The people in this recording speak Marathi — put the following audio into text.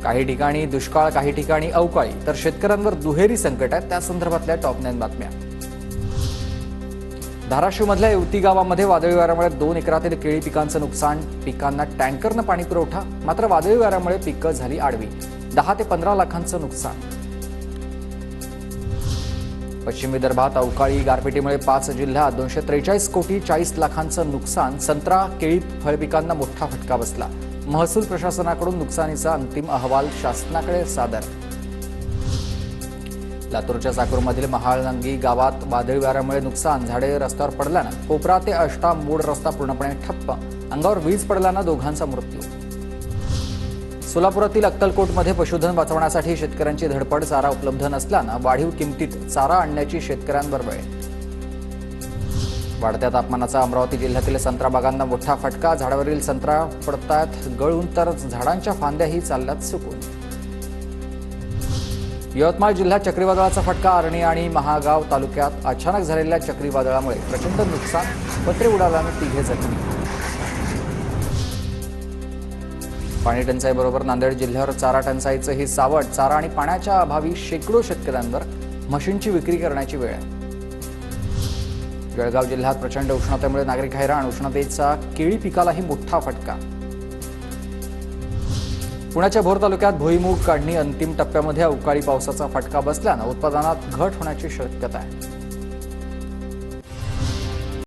काही ठिकाणी दुष्काळ, काही ठिकाणी अवकाळी, तर शेतकऱ्यांवर दुहेरी संकट आहे. त्या संदर्भातल्या टॉप 9 बातम्या. धाराशिवमधल्या युवती गावामध्ये वादळी वाऱ्यामुळे 2 एकरातील केळी पिकांचं नुकसान. पिकांना टँकरनं पाणी पुरवठा, मात्र वादळी वाऱ्यामुळे पिकं झाली आडवी. 10 ते 15 लाखांचं नुकसान. पश्चिम विदर्भात अवकाळी गारपिटीमुळे 5 जिल्ह्यात 243 कोटी 40 लाखांचं नुकसान. संत्रा, केळी, फळपिकांना मोठा फटका बसला. महसूल प्रशासनाकडून नुकसानीचा अंतिम अहवाल शासनाकडे सादर. लातूरच्या चाकूरमधील महाळनंगी गावात वादळी वाऱ्यामुळे नुकसान. झाडे रस्त्यावर पडल्यानं कोपरा ते आष्टा मूळ रस्ता पूर्णपणे ठप्प. अंगावर वीज पडल्यानं दोघांचा मृत्यू. सोलापुरातील अक्कलकोटमध्ये पशुधन वाचवण्यासाठी शेतकऱ्यांची धडपड. चारा उपलब्ध नसल्यानं वाढीव किमतीत चारा आणण्याची शेतकऱ्यांवर वेळ. वाढत्या तापमानाचा अमरावती जिल्ह्यातील संत्रा बागांना मोठा फटका. झाडावरील संत्रा पडतायत गळून, तर झाडांच्या फांद्याही चालल्यात सुकून. यवतमाळ जिल्ह्यात चक्रीवादळाचा फटका. आर्णी आणि महागाव तालुक्यात अचानक झालेल्या चक्रीवादळामुळे प्रचंड नुकसान. पत्रे उडाल्यानं 3 जखमी. पाणी टंचाईबरोबर नांदेड जिल्ह्यावर चारा टंचाईचंही सावट. चारा आणि पाण्याच्या अभावी शेकडो शेतकऱ्यांवर म्हशींची विक्री करण्याची वेळ. जळगाव जिल्ह्यात प्रचंड उष्णतेमुळे नागरिक हैराण. उष्णतेचा केळी पिकालाही मोठा फटका. पुण्याच्या भोर तालुक्यात भुईमूग काढणी अंतिम टप्प्यामध्ये. अवकाळी पावसाचा फटका बसल्यानं उत्पादनात घट होण्याची शक्यता आहे.